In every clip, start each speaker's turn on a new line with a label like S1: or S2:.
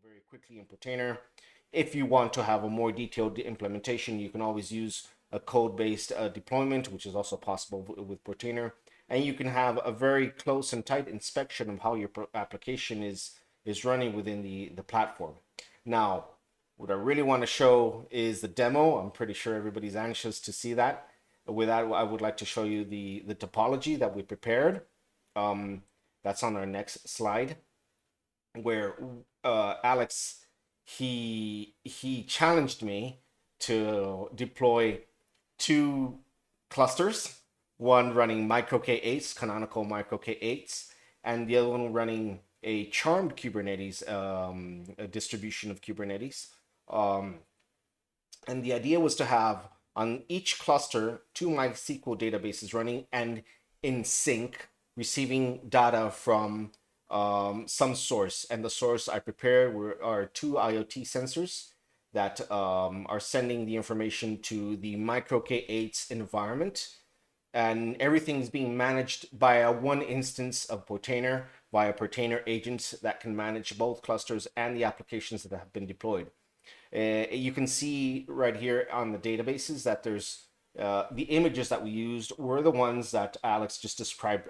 S1: very quickly in Portainer. If you want to have a more detailed implementation, you can always use a code-based deployment, which is also possible with Portainer. And you can have a very close and tight inspection of how your application is running within the platform. Now, what I really want to show is the demo. I'm pretty sure everybody's anxious to see that. With that, I would like to show you the topology that we prepared. That's on our next slide, where Alex, he challenged me to deploy two clusters, one running micro K8s, canonical micro K8s, and the other one running a charmed Kubernetes, a distribution of Kubernetes. And the idea was to have on each cluster two MySQL databases running and in sync, receiving data from some source. And the source I prepared are two IoT sensors that are sending the information to the micro K8's environment. And everything is being managed by one instance of Portainer via Portainer agents that can manage both clusters and the applications that have been deployed. You can see right here on the databases that there's the images that we used were the ones that Alex just described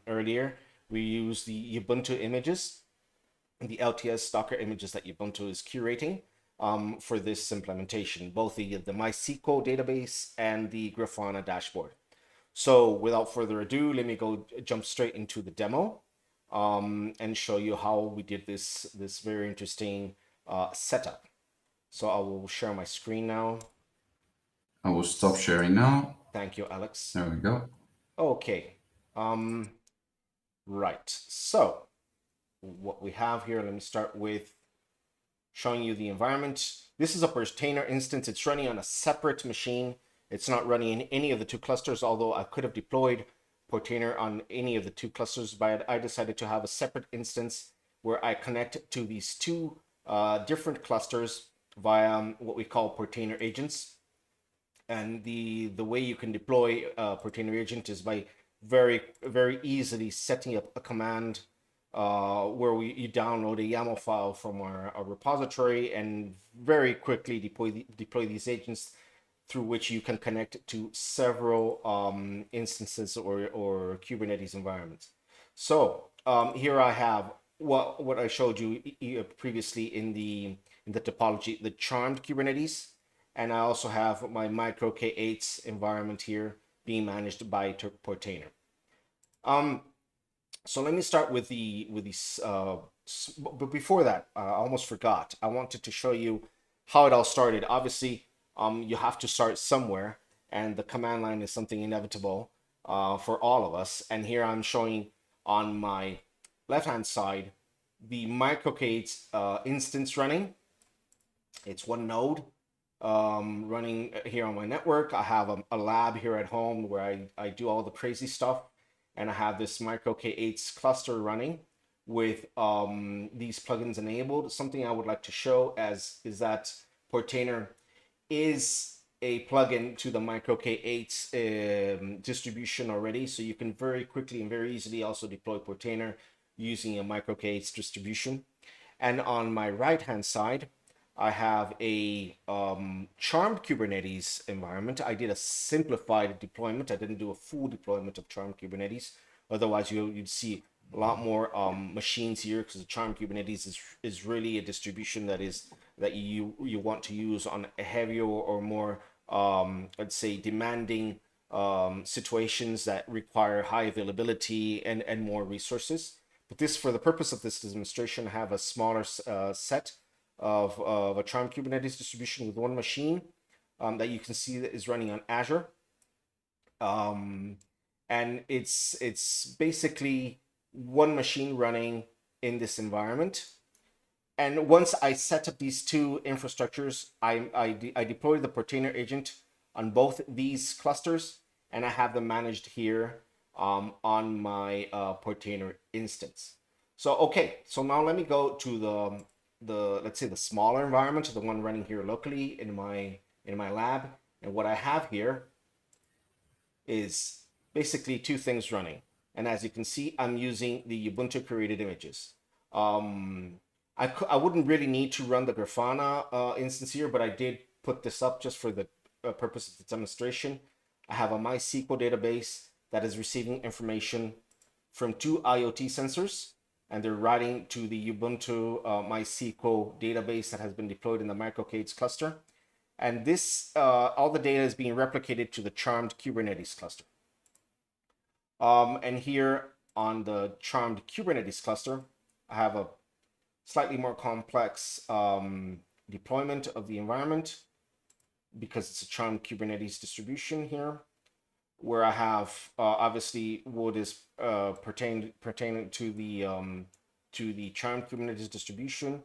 S1: earlier. We used the Ubuntu images, the LTS Docker images that Ubuntu is curating for this implementation, both the MySQL database and the Grafana dashboard. So without further ado, let me jump straight into the demo and show you how we did this very interesting setup. So I will share my screen now.
S2: I will stop sharing now.
S1: Thank you, Alex.
S2: There we go.
S1: Okay. Right. So what we have here, let me start with showing you the environment. This is a Portainer instance. It's running on a separate machine. It's not running in any of the two clusters, although I could have deployed Portainer on any of the two clusters, but I decided to have a separate instance where I connect to these two different clusters via what we call Portainer agents. And the way you can deploy a Portainer agent is by very easily setting up a command where you download a YAML file from our repository and very quickly deploy these agents, through which you can connect to several instances or Kubernetes environments. So here I have what I showed you previously in the topology, the charmed Kubernetes, and I also have my micro K8's environment here being managed by Portainer. So let me start with these. But before that, I almost forgot. I wanted to show you how it all started. Obviously, you have to start somewhere, and the command line is something inevitable for all of us. And here I'm showing on my left-hand side the micro K8's instance running. It's one node running here on my network. I have a lab here at home where I do all the crazy stuff, and I have this micro K8's cluster running with these plugins enabled. Something I would like to show is that Portainer is a plugin to the micro K8's distribution already, so you can very quickly and very easily also deploy Portainer using a micro K8's distribution. And on my right hand side, I have a charmed Kubernetes environment. I did a simplified deployment. I didn't do a full deployment of charmed Kubernetes. Otherwise, you'd see a lot more machines here, because the charmed Kubernetes is really a distribution that you want to use on a heavier or more, let's say, demanding situations that require high availability and more resources. But this, for the purpose of this demonstration, I have a smaller set of a charmed Kubernetes distribution with one machine that you can see that is running on Azure. And it's basically one machine running in this environment. And once I set up these two infrastructures, I deploy the Portainer agent on both these clusters, and I have them managed here on my Portainer instance. So okay, so now let me go to the let's say the smaller environment, the one running here locally in my lab. And what I have here is basically two things running. And as you can see, I'm using the Ubuntu created images. I wouldn't really need to run the Grafana instance here, but I did put this up just for the purpose of the demonstration. I have a MySQL database that is receiving information from two IoT sensors, and they're writing to the Ubuntu MySQL database that has been deployed in the MicroK8s cluster. And this, all the data is being replicated to the Charmed Kubernetes cluster. And here on the Charmed Kubernetes cluster, I have a slightly more complex deployment of the environment because it's a Charmed Kubernetes distribution here, where I have obviously what is pertaining to the Charmed Kubernetes distribution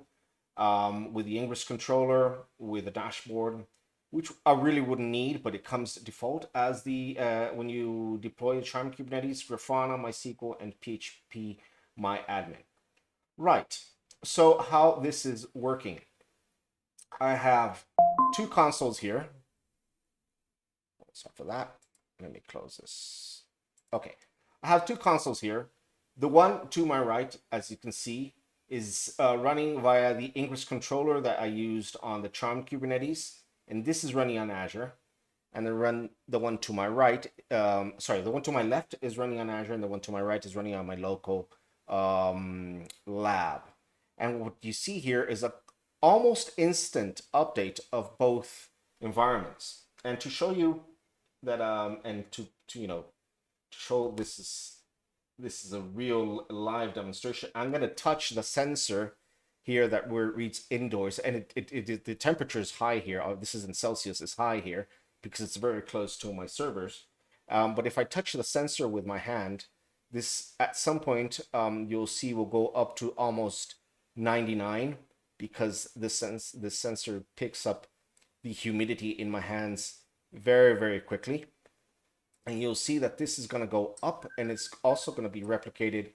S1: with the Ingress controller, with a dashboard, which I really wouldn't need, but it comes default as the when you deploy Charmed Kubernetes, Grafana, MySQL, and PHP MyAdmin. Right. So how this is working, I have two consoles here. Sorry for that. Let me close this. Okay, I have two consoles here. The one to my right, as you can see, is running via the Ingress controller that I used on the Charmed Kubernetes, and this is running on Azure. And the one to my right, the one to my left is running on Azure, and the one to my right is running on my local lab. And what you see here is a almost instant update of both environments. And to show you that, and to show this is a real live demonstration, I'm going to touch the sensor here that where it reads indoors, and the temperature is high here. This is in Celsius, is high here because it's very close to my servers. But if I touch the sensor with my hand, this at some point you'll see will go up to almost 99 because the sensor picks up the humidity in my hands very, very quickly. And you'll see that this is going to go up, and it's also going to be replicated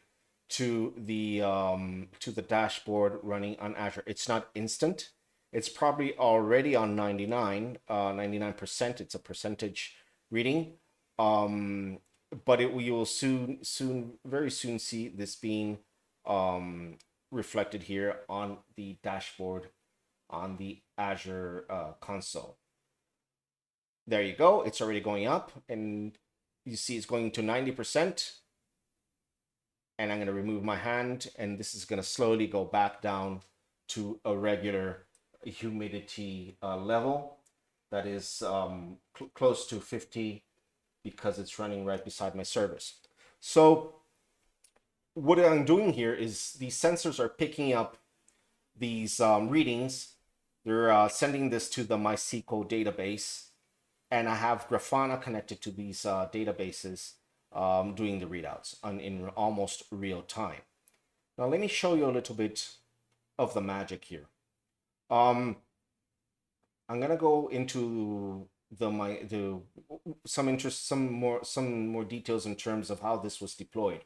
S1: to the dashboard running on Azure. It's not instant. It's probably already on 99%. It's a percentage reading. But you will very soon see this being reflected here on the dashboard on the Azure console. There you go. It's already going up, and you see it's going to 90%. And I'm going to remove my hand, and this is going to slowly go back down to a regular humidity level that is close to 50 because it's running right beside my servers. So what I'm doing here is these sensors are picking up these readings. They're sending this to the MySQL database, and I have Grafana connected to these databases doing the readouts in almost real time. Now let me show you a little bit of the magic here. I'm gonna go into some more details in terms of how this was deployed.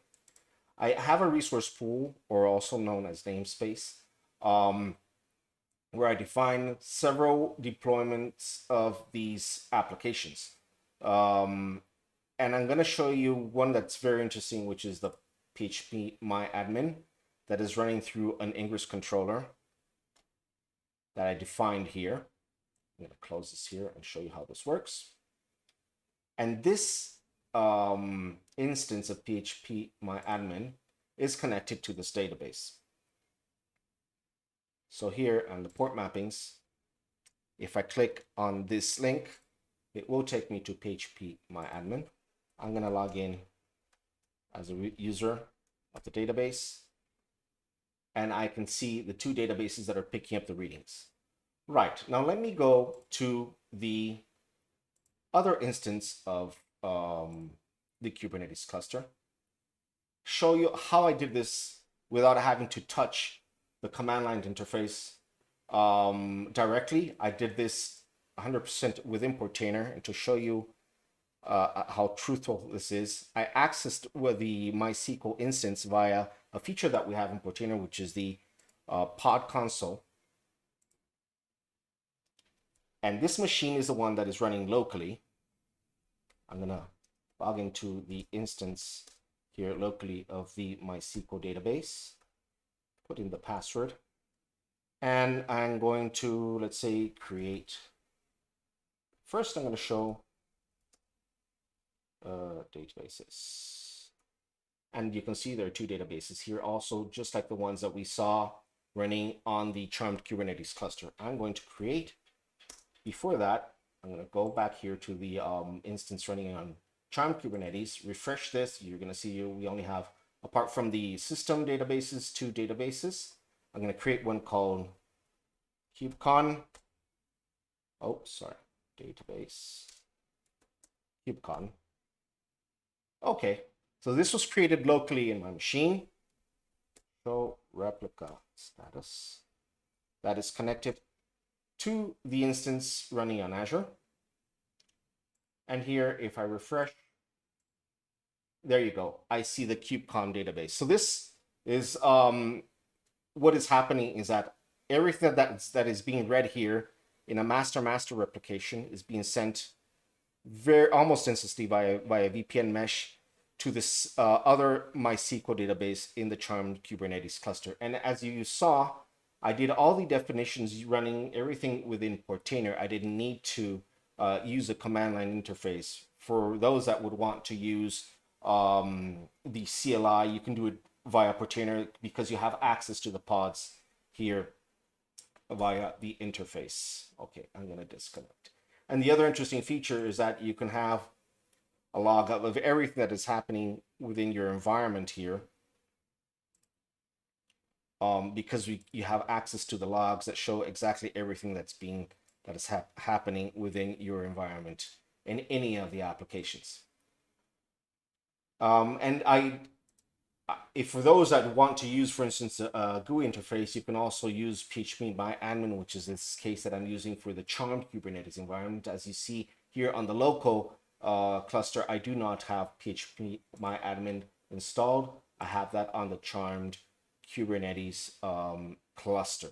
S1: I have a resource pool, or also known as namespace, where I define several deployments of these applications. And I'm going to show you one that's very interesting, which is the PHP MyAdmin that is running through an Ingress controller that I defined here. I'm going to close this here and show you how this works. And this instance of PHP MyAdmin is connected to this database. So here on the port mappings, if I click on this link, it will take me to PHP MyAdmin. I'm going to log in as a user of the database, and I can see the two databases that are picking up the readings. Right, now let me go to the other instance of the Kubernetes cluster, show you how I did this without having to touch the command line interface directly. I did this 100% within Portainer, and to show you how truthful this is, I accessed the MySQL instance via a feature that we have in Portainer, which is the pod console. And this machine is the one that is running locally. I'm going to log into the instance here locally of the MySQL database, put in the password, And I'm going to, let's say, create. First, I'm going to show databases. And you can see there are two databases here also, just like the ones that we saw running on the charmed Kubernetes cluster. I'm going to create. Before that, I'm going to go back here to the instance running on charmed Kubernetes, refresh this. You're going to see we only have, apart from the system databases, two databases. I'm going to create one called KubeCon. Oh, sorry, database, KubeCon. Okay, so this was created locally in my machine. Show replica status. That is connected to the instance running on Azure. And here, if I refresh, there you go. I see the KubeCon database. So this is what is happening is that everything that is being read here in a master replication is being sent very almost instantly via VPN mesh to this other MySQL database in the charmed Kubernetes cluster. And as you saw, I did all the definitions running everything within Portainer. I didn't need to use a command line interface. For those that would want to use the CLI, you can do it via Portainer because you have access to the pods here via the interface. Okay, I'm going to disconnect. And the other interesting feature is that you can have a log of everything that is happening within your environment here, because you have access to the logs that show exactly everything that is happening within your environment in any of the applications. And if for those that want to use, for instance, a GUI interface, you can also use phpMyAdmin, which is this case that I'm using for the charmed Kubernetes environment. As you see here on the local cluster, I do not have phpMyAdmin installed. I have that on the charmed Kubernetes cluster.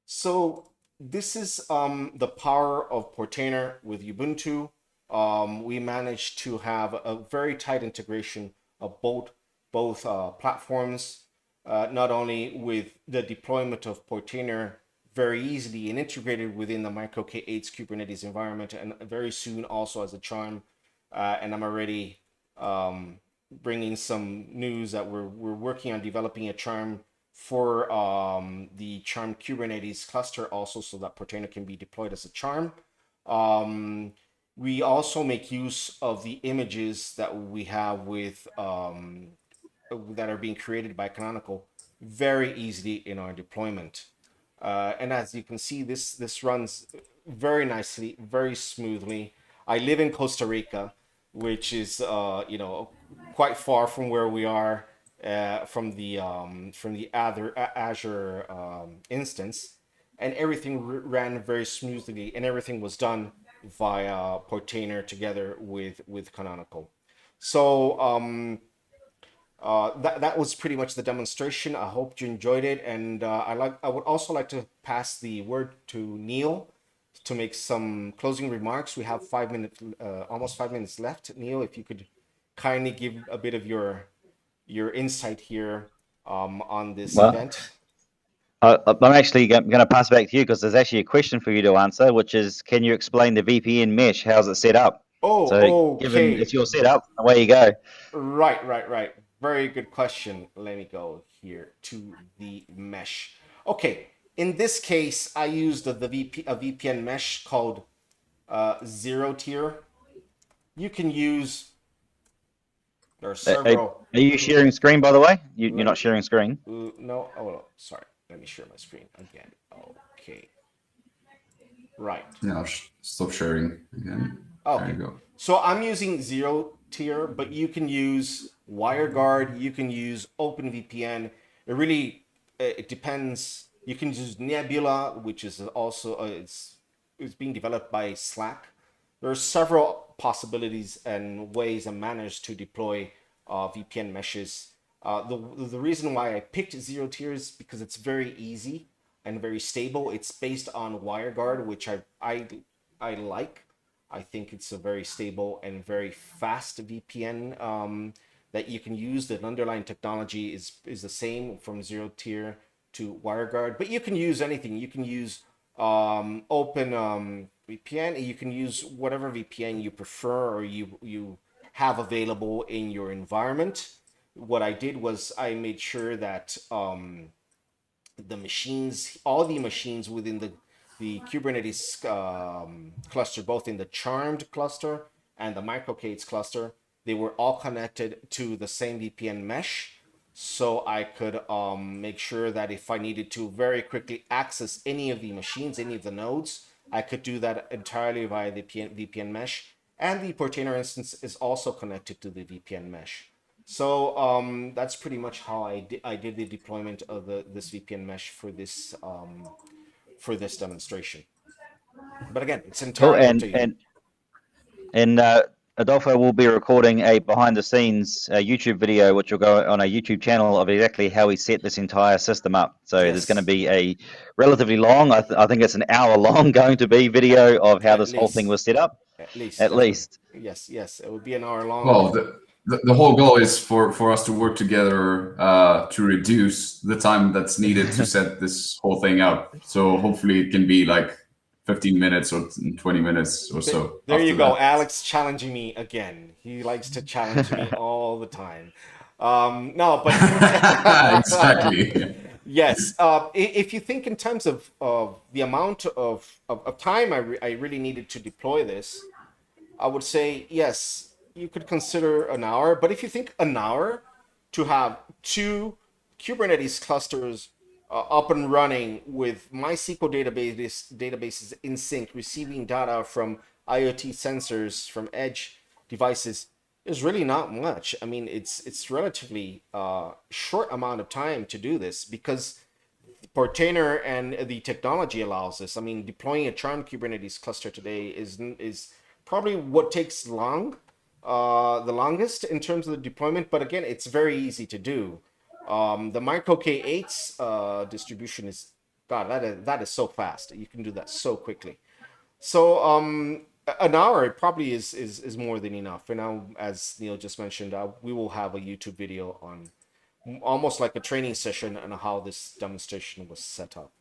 S1: So this is the power of Portainer with Ubuntu. We managed to have a very tight integration of both platforms, not only with the deployment of Portainer very easily and integrated within the Micro K8's Kubernetes environment, and very soon also as a charm. And I'm already bringing some news that we're working on developing a charm for the charm Kubernetes cluster also, so that Portainer can be deployed as a charm. We also make use of the images that we have with that are being created by Canonical very easily in our deployment. And as you can see, this runs very nicely, very smoothly. I live in Costa Rica, which is quite far from where we are from the Azure instance, and everything ran very smoothly, and everything was done via Portainer together with Canonical. So that was pretty much the demonstration. I hope you enjoyed it, and I would also like to pass the word to Neil to make some closing remarks. We have 5 minutes, almost 5 minutes left. Neil, if you could kindly give a bit of your insight here on this
S3: Well,
S1: event.
S3: I'm actually going to pass it back to you because there's actually a question for you to answer, which is, can you explain the VPN mesh? How's it set up? So,
S1: Oh,
S3: given
S1: okay.
S3: it's your setup, away you go.
S1: Right. Very good question. Let me go here to the mesh. Okay, in this case, I used a VPN mesh called Zero Tier. You can use, there are
S3: Are, are
S1: several.
S3: are you sharing screen, by the way? You're
S1: Let me,
S3: not sharing screen.
S1: no, oh, no, sorry. Let me share my screen again. Okay, right.
S2: Yeah, I'll stop sharing again. There
S1: Okay,
S2: you go.
S1: so I'm using Zero Tier, but you can use WireGuard, you can use OpenVPN. It really it depends. You can use Nebula, which is also it's being developed by Slack. There are several possibilities and ways and manners to deploy VPN meshes. The reason why I picked Zero Tier is because it's very easy and very stable. It's based on WireGuard, which I like. I think it's a very stable and very fast VPN that you can use. The underlying technology is the same from Zero Tier to WireGuard, but you can use anything. You can use open VPN. You can use whatever VPN you prefer or you have available in your environment. What I did was I made sure that the machines, all the machines within the Kubernetes cluster, both in the Charmed cluster and the MicroK8s cluster, they were all connected to the same VPN mesh. So I could make sure that if I needed to very quickly access any of the machines, any of the nodes, I could do that entirely via the VPN mesh. And the Portainer instance is also connected to the VPN mesh. So that's pretty much how I did the deployment of this VPN mesh for this demonstration. But again, it's entirely up to you.
S3: And Adolfo will be recording a behind-the-scenes YouTube video, which will go on a YouTube channel of exactly how he set this entire system up. So there's going to be a relatively long, I think it's an hour long, going to be video of how this whole thing was set up.
S1: At least. Yes. It would be an hour long.
S2: Well, the whole goal is for us to work together to reduce the time that's needed to set this whole thing up. So hopefully it can be like 15 minutes or 20 minutes or so.
S1: There you go. Alex challenging me again. He likes to challenge me all the time. No, but
S2: exactly.
S1: Yes. If you think in terms of the amount of time I really needed to deploy this, I would say, yes, you could consider an hour. But if you think an hour to have 2 Kubernetes clusters up and running with MySQL databases in sync, receiving data from IoT sensors, from edge devices, is really not much. I mean, it's relatively short amount of time to do this because Portainer and the technology allows this. I mean, deploying a Charmed Kubernetes cluster today is probably what takes the longest in terms of the deployment. But again, it's very easy to do. The MicroK8s distribution is, God, that is so fast. You can do that so quickly. So an hour probably is more than enough. And now, as Neil just mentioned, we will have a YouTube video on almost like a training session on how this demonstration was set up.